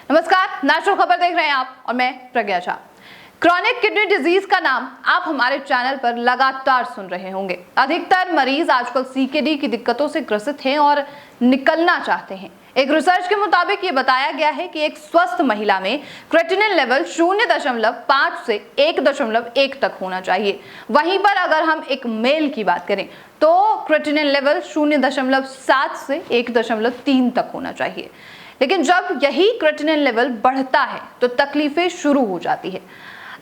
नमस्कार, नेशनल खबर देख रहे हैं आप और मैं प्रज्ञा झा। क्रॉनिक किडनी डिजीज का नाम आप हमारे चैनल पर लगातार सुन रहे होंगे। अधिकतर मरीज आजकल सीकेडी की दिक्कतों से ग्रसित हैं और निकलना चाहते हैं। एक रिसर्च के मुताबिक ये बताया गया है कि एक स्वस्थ महिला में क्रेटिनिन लेवल 0.5 से 1.1 तक होना चाहिए। वहीं पर अगर हम एक मेल की बात करें तो क्रेटिनिन लेवल 0.7 से 1.3 तक होना चाहिए। लेकिन जब यही क्रेटिनिन लेवल बढ़ता है तो तकलीफें शुरू हो जाती है।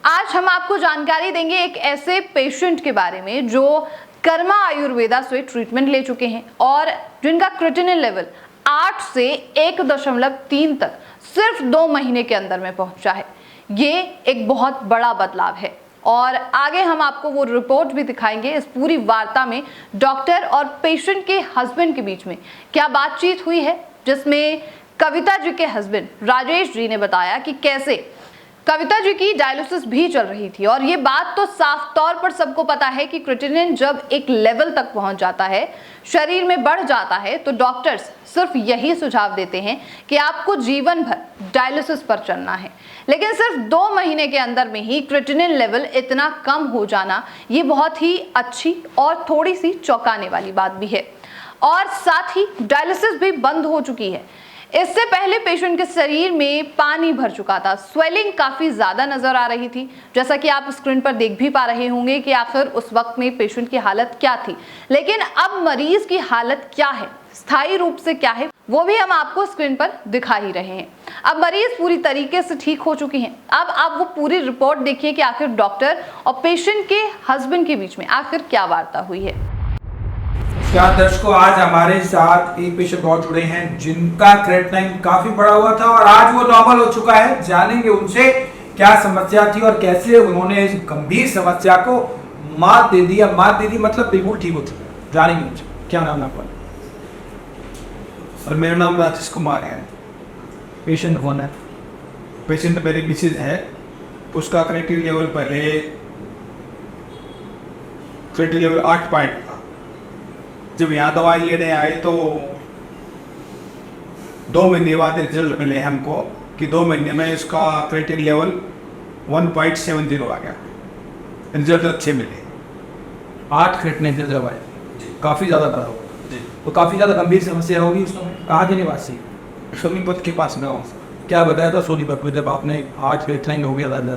आज हम आपको जानकारी देंगे एक ऐसे पेशेंट के बारे में जो कर्मा आयुर्वेदा से ट्रीटमेंट ले चुके हैं और जिनका क्रेटिनिन लेवल 8 से 1.3 तक सिर्फ 2 महीने के अंदर में पहुंचा है। ये एक बहुत बड़ा बदलाव है और आगे हम आपको वो रिपोर्ट भी दिखाएंगे। इस पूरी वार्ता में डॉक्टर और पेशेंट के हस्बैंड के बीच में क्या बातचीत हुई है, जिसमें कविता जी के हस्बैंड राजेश जी ने बताया कि कैसे कविता जी की डायलिसिस भी चल रही थी। और ये बात तो साफ तौर पर सबको पता है कि क्रेटिनिन जब एक लेवल तक पहुंच जाता है, शरीर में बढ़ जाता है, तो डॉक्टर्स सिर्फ यही सुझाव देते हैं कि आपको जीवन भर डायलिसिस पर चलना है। लेकिन सिर्फ 2 महीने के अंदर में ही क्रेटिनिन लेवल इतना कम हो जाना, ये बहुत ही अच्छी और थोड़ी सी चौंकाने वाली बात भी है। और साथ ही डायलिसिस भी बंद हो चुकी है। इससे पहले पेशेंट के शरीर में पानी भर चुका था, स्वेलिंग काफी ज्यादा नजर आ रही थी, जैसा कि आप स्क्रीन पर देख भी पा रहे होंगे कि आखिर उस वक्त में पेशेंट की हालत क्या थी। लेकिन अब मरीज की हालत क्या है, स्थायी रूप से क्या है, वो भी हम आपको स्क्रीन पर दिखा ही रहे हैं। अब मरीज पूरी तरीके से ठीक हो चुकी हैं। अब आप वो पूरी रिपोर्ट देखिए कि आखिर डॉक्टर और पेशेंट के हस्बैंड के बीच में आखिर क्या वार्ता हुई है। क्या दर्शकों, आज हमारे साथ एक पेशेंट और जुड़े हैं जिनका क्रेटिनिन काफी बढ़ा हुआ था और आज वो नॉर्मल हो चुका है। जानेंगे उनसे क्या समस्या थी और कैसे उन्होंने इस गंभीर समस्या को मात दे दी। अब मात दे दी मतलब बिल्कुल ठीक हो चुका है। जानेंगे उनसे। क्या नाम है आपका? और मेरा नाम राजेश कुमार है। पेशेंट कौन है? पेशेंट मेरे मिसेज है। उसका क्रेटिनिन लेवल पहले क्रेटिनिन लेवल 8 पॉइंट था। जब यहाँ दवाई लेने आए तो 2 महीने बाद रिजल्ट मिले हमको कि 2 महीने में इसका क्रेटिनिन लेवल 1.70 आ गया। रिजल्ट अच्छे मिले। 8 क्रेटिनिन से जब आए, काफी ज्यादा बढ़ा हुआ, तो काफी ज्यादा गंभीर समस्या होगी उस समय। कहाँ के निवासी? सोनीपत के पास में हूँ। क्या बताया था सोनीपत में जब आपने 8 क्रेटिनिन हो गया था?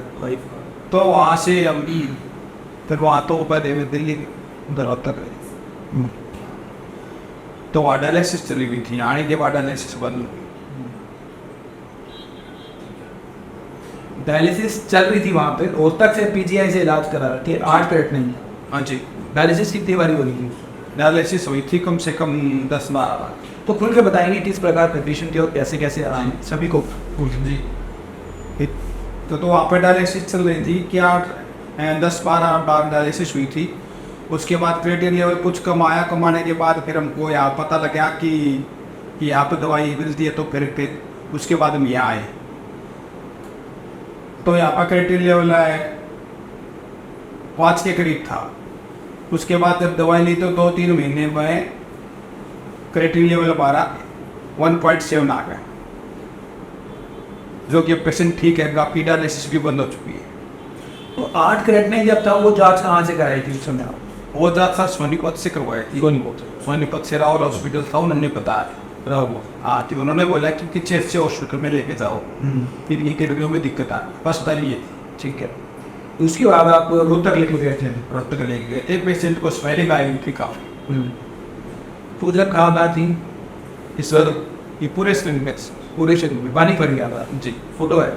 तो वहाँ से हम फिर वहाँ तो पहले दिल्ली उधर होता रहे तो वहाँ डायलिसिस चली गई थी। आने के बाद डायलिसिस बंद। डायलिसिस चल रही थी वहाँ पे और तक से पीजीआई से इलाज करा रहा थी। 8 क्रेटिनिन। हाँ जी। डायलिसिस कितनी बारी हुई थी? डायलिसिस हुई थी कम से कम 10-12 बार। तो खुल के बताएंगे किस प्रकार कंडीशन थी और कैसे कैसे आराम सभी को जी। तो वहाँ पर डायलिसिस चल रही थी कि 10-12 बार डायलिसिस हुई थी। उसके बाद क्रेटिनिन लेवल कुछ कम आया। कमाने के बाद फिर हमको यहाँ पता लगा कि यहाँ पे दवाई मिलती है, तो फिर उसके बाद हम यहाँ आए। तो यहाँ पर क्रेटिनिन लेवल 5 के करीब था। उसके बाद जब दवाई ली तो 2-3 महीने में क्रेटिनिन लेवल हमारा 1.7 आ गया, जो कि पेशेंट ठीक है। काफी डायलिसिस भी बंद हो चुकी है। तो 8 क्रेटिनिन जब था वो जांच कहाँ से कराई थी उस समय? वो जाता सोनीपत से करवाई थी। सोनीपत से राहुल हॉस्पिटल था, उन्होंने बताया। राहुल तो उन्होंने बोला कि चेस्ट हॉस्पिटल में लेके जाओ, फिर ये किडनियों में दिक्कत आ बस बताइए। ठीक है। उसके बाद आप रोहतक लेके गए थे? रोहतक लेके गए थे। पेशेंट को स्वेलिंग आई थी काफ़ी। तो जब कहाँ बात थी इस वक्त? ये पूरे शरीर में, पूरे शरीर में पानी भर गया था जी। फोटो है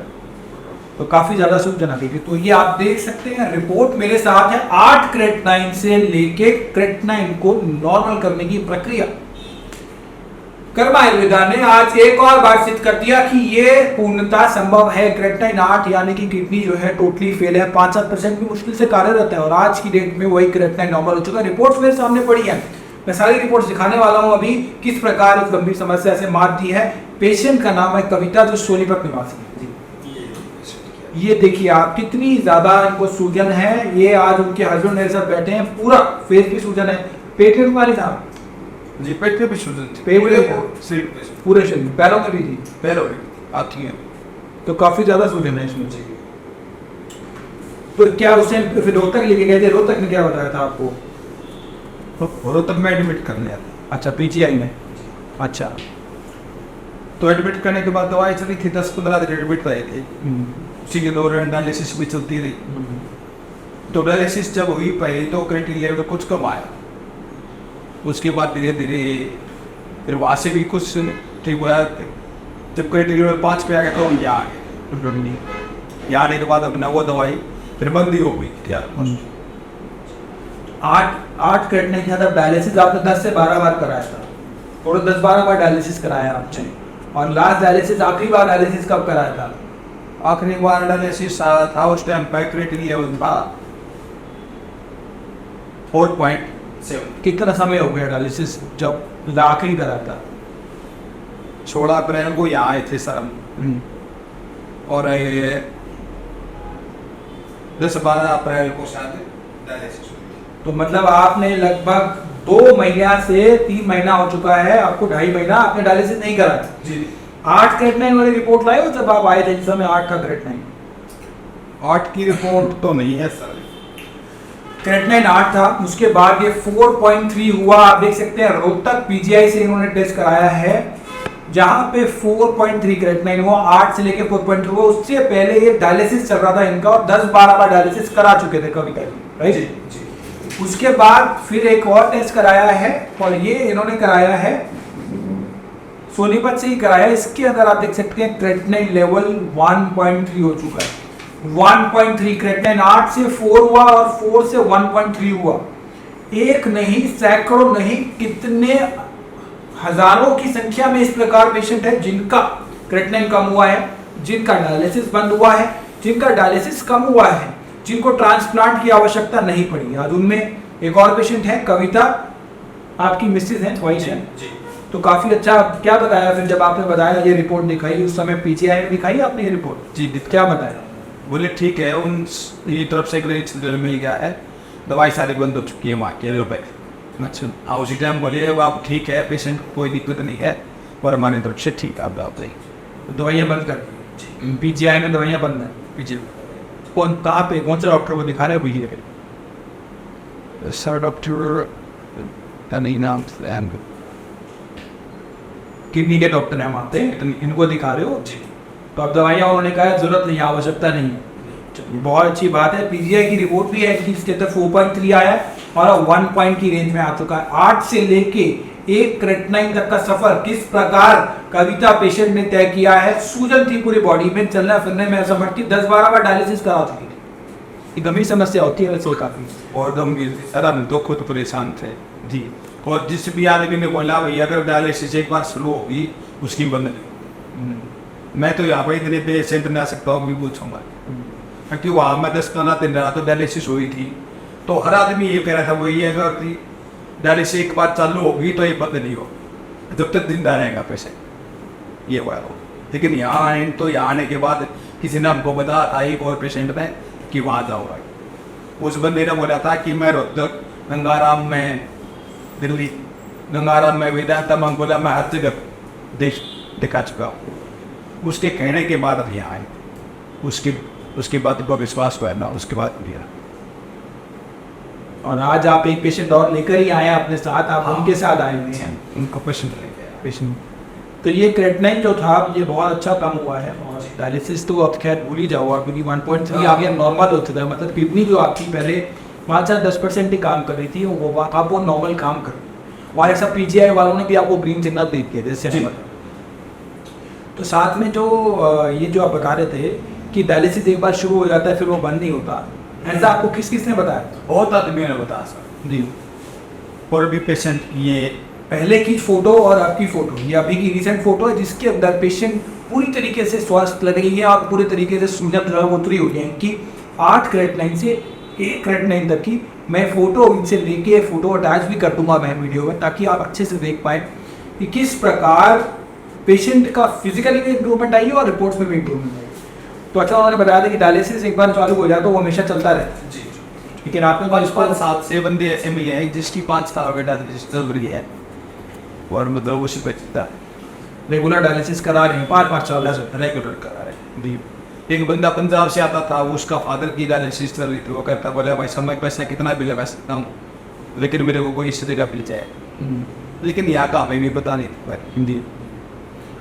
तो काफी ज्यादा सूचना थी। तो ये आप देख सकते हैं, रिपोर्ट मेरे साथ है। 8 क्रेटिनिन से लेके क्रेटिनिन को नॉर्मल करने की प्रक्रिया कर्मा आयुर्वेदा ने आज एक और बार सिद्ध कर दिया कि ये पूर्णतः संभव है। क्रेटिनिन 8 यानी कि किडनी जो है टोटली फेल है, 5-7% भी मुश्किल से कार्यरत है और आज की डेट में वही क्रेटिनिन नॉर्मल हो चुका है। रिपोर्ट्स मेरे सामने पड़ी है, मैं सारी रिपोर्ट्स दिखाने वाला हूं अभी किस प्रकार इस गंभीर समस्या से मात दी है। पेशेंट का नाम है कविता, जो सोनीपत निवासी है। ये देखिए आप, कितनी ज्यादा इनको सूजन है। ये आज उनके हस्बैंड मेरे साथ बैठे हैं, पूरा फेस भी सूजन है। पेट में बीमारी था जी, पेट में भी सूजन थी। पूरे शरीर, पैरों में भी थी? पैरों में आती है। तो काफी ज्यादा सूजन है इसमें से। तो क्या उसे फिर रोहतक लेके गए थे, रोहतक ने क्या बताया था आपको? रोहतक में एडमिट कर लिया था। अच्छा, पीजीआई में। अच्छा। तो एडमिट करने के बाद दवाई चली थी, 10-15 दिन एडमिट रहे थे। उसी के दौरान डायलिसिस भी चलती रही। तो डायलिसिस जब हुई पहले तो क्रिएटिनिन लेवल कुछ कम आया, उसके बाद धीरे धीरे फिर वहाँ से भी कुछ ठीक हुआ। जब क्रिएटिनिन लेवल 5 पे आ गया तो यहाँ आ गए। यहाँ आने के बाद अपना वो दवाई फिर बंद ही हो गई यार। 8 क्रिएटिनिन के साथ डायलिसिस आपने 10 से 12 बार कराया था, और 10-12 बार डायलिसिस कराया आपने। और लास्ट डायलिसिस, आखिरी बार डायलिसिस कब कराया था? आखिरी बार डायलिसिस था उस टाइम पर क्रिएटिनिन लेवल था 4.7। कितना समय हो गया डायलिसिस जब आखिरी करा था? 16 अप्रैल को यहाँ आए थे सर हम, और 10-12 अप्रैल को शायद डायलिसिस हुई। तो मतलब आपने लगभग 2 महीना से 3 महीना हो चुका है, आपको 2.5 महीना आपने डायलिसिस नहीं करा था। जी। 8 क्रिएटिनिन वाली रिपोर्ट लाए हो जब आप आए थे, जिस समय 8 का क्रिएटिनिन? 8 की रिपोर्ट तो नहीं है सर। क्रिएटिनिन 8 था, उसके बाद ये 4.3 हुआ। आप देख सकते हैं रोहतक पीजीआई से इन्होंने टेस्ट कराया है, जहां पे 4.3 क्रिएटिनिन हुआ। 8 से लेके 4.3 हुआ। उससे पहले ये डायलिसिस चल रहा था इनका, और 10-12 बार डायलिसिस करा चुके थे कभी कभी, राइट? उसके बाद फिर एक और टेस्ट कराया है, और ये इन्होंने कराया है सोनीपत से ही कराया। इसके अंदर आप देख सकते हैं क्रिएटिनिन लेवल 1.3 हो चुका है। 1.3 क्रिएटिनिन 8 से 4 हुआ, और 4 से 1.3 हुआ। एक नहीं, सैकड़ों नहीं, कितने हजारों की संख्या में इस प्रकार पेशेंट है जिनका क्रिएटिनिन कम हुआ है, जिनका डायलिसिस बंद हुआ है, जिनका डायलिसिस कम हुआ है, जिनको ट्रांसप्लांट की आवश्यकता नहीं पड़ी। आज उनमें एक और पेशेंट है, कविता, आपकी मिसेज है, वाइफ है। तो काफी अच्छा। क्या बताया फिर जब आपने बताया ये रिपोर्ट दिखाई, उस समय पीजीआई में दिखाई आपने ये रिपोर्ट? जी। क्या बताया? बोले ठीक है, उन ये तरफ से मिल गया है, दवाई सारी बंद हो चुकी है वहाँ के रुपए। अच्छा। उसी टाइम बोले आप ठीक है, पेशेंट कोई दिक्कत नहीं है, और हमारी तरफ से ठीक है। आप दवाइयाँ बंद कर, पीजीआई में दवाइयाँ बंद है। पीजिए। कौन, कहाँ पे, कौन सा डॉक्टर को दिखा रहे हैं भैया? सर डॉक्टर का नहीं नाम किडनी के डॉक्टर हैं वहाँ पे, इनको दिखा रहे हो? तो अब दवाइयाँ उन्होंने कहा जरूरत नहीं है, आवश्यकता नहीं है। बहुत अच्छी बात है। पीजीआई की रिपोर्ट भी है कि इसके अंदर 4.3 आया है, और 1 पॉइंट की रेंज में आ चुका है। 8 से लेके 1 क्रिएटिनिन तक का सफर किस प्रकार कविता पेशेंट ने तय किया है। सूजन थी पूरी बॉडी में, चलना फिरने में असमर्थी, 10-12 बार डायलिसिस करा चुकी थी। गंभीर समस्या होती है वैसे काफी, और गंभीर सर, हम तो खुद परेशान थे जी। और जिस भी आदमी ने बोला भैया अगर डायलिसिस एक बार शुरू होगी उसकी बंद नहीं, मैं तो यहाँ पर इतने पेशेंट ना सकता हूँ, भी पूछूंगा, क्योंकि वहाँ मैं 10-15 दिन रहा तो डायलिसिस हुई थी, तो हर आदमी ये कह रहा था वो ये अगर डायलिसिस एक बार चालू होगी तो ये बंद नहीं हो, जब तक जिंदा रहेगा पेशेंट, ये हुआ हो। लेकिन यहाँ आए तो यहाँ आने के बाद किसी ने हमको बताया एक और पेशेंट में कि वहाँ जाऊँगा। उस बंदे ने बोला था कि मैं रोहतक, गंगाराम में, दिल्ली, गंगाराम में, वेदांता मंगोला में हर जगह देश दिखा चुका हूँ। उसके कहने के बाद अब यहाँ आए, उसके बाद को विश्वास करना, उसके बाद दिया। और आज आप एक पेशेंट और लेकर ही आए अपने साथ, आप उनके साथ आए हुए हैं। उनको पेशेंट तो ये क्रिएटिनिन जो था ये बहुत अच्छा कम हुआ है, और डायलिसिस तो अब खैर भूल ही जाओ, क्योंकि 1.3 आ गया, नॉर्मल हो चुका है। मतलब किडनी जो आपकी पहले 5-10% ही काम कर रही थी, वो आप वो नॉर्मल काम कर, और ऐसा पीजीआई वालों ने भी आपको ग्रीन सिग्नल दे दिया जैसे। तो साथ में जो ये जो आप बता रहे थे कि डायलिसिस एक बार शुरू हो जाता है फिर वो बंद नहीं होता, ऐसा आपको किसने बताया? बहुत आदमी ने बताया सर जी। और भी पेशेंट, ये पहले की फोटो और आपकी फोटो, ये अभी की रिसेंट फोटो है जिसके अंदर पेशेंट पूरी तरीके से स्वस्थ लग रही है, और पूरे तरीके से सूजन जो है वो उतरी हुई है कि 8 क्रिएटिनिन से 1 क्रिएटिनिन तक की। मैं फोटो इनसे लेके फोटो अटैच भी कर दूंगा मैं वीडियो में, ताकि आप अच्छे से देख पाए कि किस प्रकार पेशेंट का फिजिकली भी इंप्रूवमेंट आई है और रिपोर्ट्स में भी इंप्रूवमेंट आई है। तो अच्छा, उन्होंने बताया था कि डायलिसिस एक बार चालू हो जाए तो वो हमेशा चलता रहता है। लेकिन आपने 5-7 बंदे ऐसे मिले हैं जिसकी 5 साल का डायलिसिस चल रही है, और मतलब उसी पे चलता है। रेगुलर डायलिसिस करा रहे हैं, 5-5 साल से। रेगुलर करा रहे हैं जी। एक बंदा पंजाब से आता था, उसका फादर की डायलिसिस चल रही थी, वो कहता बोले भाई समय पैसा कितना भी लगा सकता हूँ, लेकिन मेरे को कोई इससे मिल जाए। लेकिन यहाँ का हमें भी पता नहीं जी।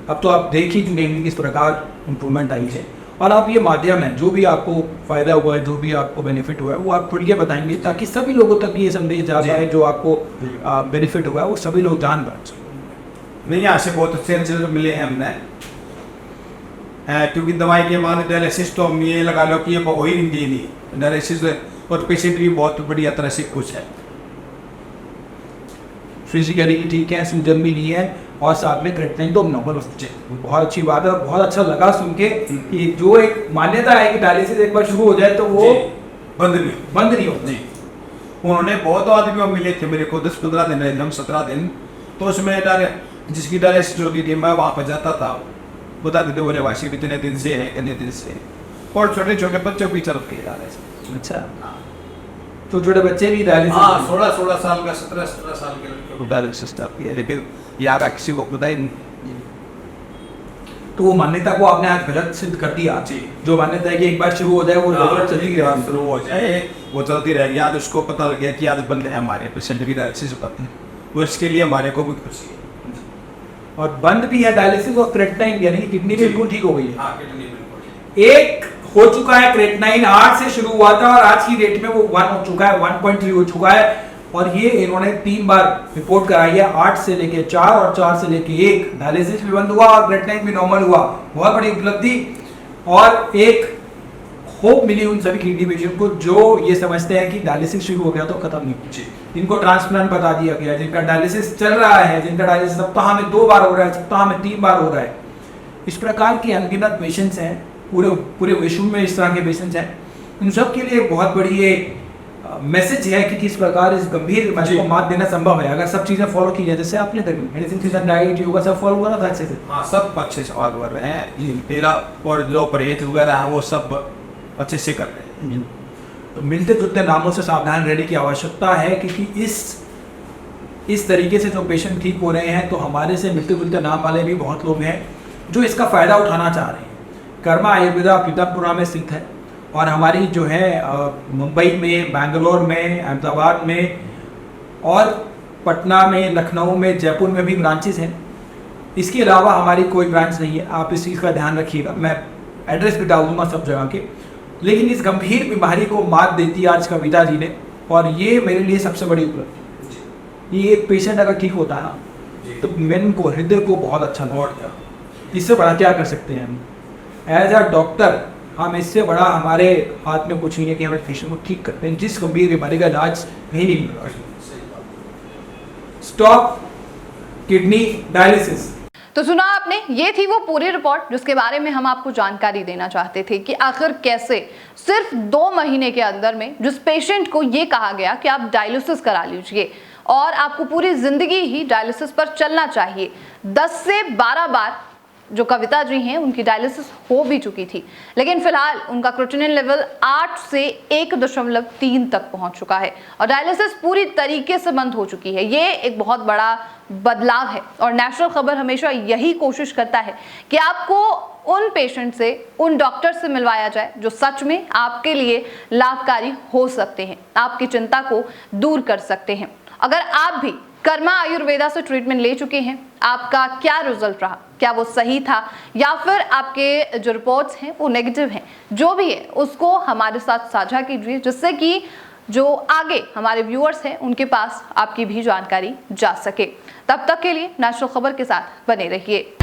अब तो आप देख ही चुके हैं किस प्रकार इम्प्रूवमेंट आई है, और आप ये माध्यम है, जो भी आपको फ़ायदा हुआ है, जो भी आपको बेनिफिट हुआ है, वो आप खुल के बताएंगे ताकि सभी लोगों तक ये संदेश जा पाए जो आपको बेनिफिट हुआ है, वो सभी लोग जान पाए। नहीं, यहाँ से बहुत अच्छे रिजल्ट मिले हैं हमने, क्योंकि दवाई के बाद डायलिसिस तो हम ये लगा लो कि ये हो ही नहीं डायलिसिस, और पेशेंट भी बहुत बढ़िया तरह से खुश है, फिजिकली ठीक है, सिम्टम भी नहीं है, और साथ में क्रेटिनिन तो नॉर्मल बहुत अच्छी बात है। और बहुत अच्छा लगा सुन के कि जो एक मान्यता है कि डायलिसिस एक बार शुरू हो जाए तो वो बंद नहीं होती। उन्होंने बहुत आदमी मिले थे मेरे को, 10-15 दिन, एकदम 17 दिन, तो उसमें जिसकी डायलिसिस होती थी मैं वहाँ पर जाता था, बता देते बोले वाशी कितने दिन से है, कितने दिन से, और छोटे छोटे बच्चों की तरफ के डायलिसिस। अच्छा, तो छोटे बच्चे भी डायलिसिस? हाँ, 16 साल का, 17 साल के लड़के को डायलिसिस स्टार्ट किया, लेकिन यहाँ का किसी को पता ही नहीं। तो वो मान्यता को आपने आज गलत सिद्ध कर दिया जी। जो मान्यता है कि एक बार शुरू हो जाए वो रेगुलर चली गई, शुरू हो जाए वो चलती रहेगी। आज उसको पता लग गया कि आज बंदे हैं हमारे पेशेंट की डायलिसिस करते हैं, वो इसके लिए हमारे को भी खुशी है। और बंद भी है डायलिसिस, और क्रेटिनिन यानी कि किडनी बिल्कुल ठीक हो गई है। हाँ, किडनी बिल्कुल एक हो चुका है, क्रेटिनिन 8 से शुरू हुआ था और आज की डेट में वो 1 हो चुका है, 1.3 हो चुका है। और ये इन्होंने 3 बार रिपोर्ट कराई है, 8 से लेके 4 और 4 से लेके 1। डायलिसिस भी बंद हुआ और क्रेटिनिन भी नॉर्मल हुआ, बहुत बड़ी उपलब्धि। और एक होप मिली उन सभी किडनी पेशेंट को जो ये समझते हैं कि डायलिसिस शुरू हो गया तो खत्म नहीं होची, जिनको ट्रांसप्लांट बता दिया गया, जिनका डायलिसिस चल रहा है, जिनका डायलिसिस सप्ताह में 2 बार हो रहा है, सप्ताह में 3 बार हो रहा है। इस प्रकार के अनगिनत पेशेंट्स हैं, पूरे विश्व में इस तरह के पेशेंट्स हैं। उन सब के लिए बहुत बड़ी ये मैसेज है कि किस प्रकार इस गंभीर बीमारी को मात देना संभव है अगर सब चीज़ें फॉलो की जाए। जैसे आपने मेडिसिन, डाइट, योगा सब फॉलो करा था अच्छे से? हाँ, सब अच्छे से फॉलो कर रहे हैं। मेरा और जो परहेज वगैरह है वो सब अच्छे से कर रहे हैं। तो मिलते जुलते नामों से सावधान रहने की आवश्यकता है, क्योंकि इस तरीके से जो पेशेंट ठीक हो रहे हैं तो हमारे से मिलते जुलते नाम वाले भी बहुत लोग हैं जो इसका फ़ायदा उठाना चाह रहे हैं। कर्मा आयुर्वेदा पीतापुरा में स्थित है, और हमारी जो है मुंबई में, बैंगलोर में, अहमदाबाद में, और पटना में, लखनऊ में, जयपुर में भी ब्रांचेस हैं। इसके अलावा हमारी कोई ब्रांच नहीं है, आप इस चीज़ का ध्यान रखिएगा। मैं एड्रेस भी डाल दूँगा सब जगह के। लेकिन इस गंभीर बीमारी को मात देती आज कविता जी ने, और ये मेरे लिए सबसे बड़ी उपलब्धि। ये एक पेशेंट अगर ठीक होता है तो मन को, हृदय को बहुत अच्छा लगता है। इससे बड़ा क्या कर सकते हैं हम एज अ डॉक्टर? हम इससे बड़ा हमारे हाथ में कुछ नहीं है कि हमें पेशेंट को ठीक करते हैं, जिस गंभीर बीमारी का इलाज कहीं नहीं मिल रहा। Stop kidney dialysis. तो सुना आपने, ये थी वो पूरी रिपोर्ट जिसके बारे में हम आपको जानकारी देना चाहते थे कि आखिर कैसे सिर्फ 2 महीने के अंदर में जिस पेशेंट को ये कहा गया कि आप डायलिसिस करा लीजिए और आपको पूरी जिंदगी ही डायलिसिस पर चलना चाहिए, 10 से 12 बार जो कविता जी हैं उनकी डायलिसिस हो भी चुकी थी, लेकिन फिलहाल उनका क्रेटिनिन लेवल 8 से 1.3 तक पहुंच चुका है और डायलिसिस पूरी तरीके से बंद हो चुकी है। ये एक बहुत बड़ा बदलाव है और नेशनल खबर हमेशा यही कोशिश करता है कि आपको उन पेशेंट से, उन डॉक्टर से मिलवाया जाए जो सच में आपके लिए लाभकारी हो सकते हैं, आपकी चिंता को दूर कर सकते हैं। अगर आप भी कर्मा आयुर्वेदा से ट्रीटमेंट ले चुके हैं, आपका क्या रिजल्ट रहा, क्या वो सही था या फिर आपके जो रिपोर्ट्स हैं वो नेगेटिव हैं, जो भी है उसको हमारे साथ साझा कीजिए, जिससे कि जो आगे हमारे व्यूअर्स हैं उनके पास आपकी भी जानकारी जा सके। तब तक के लिए नेशनल खबर के साथ बने रहिए।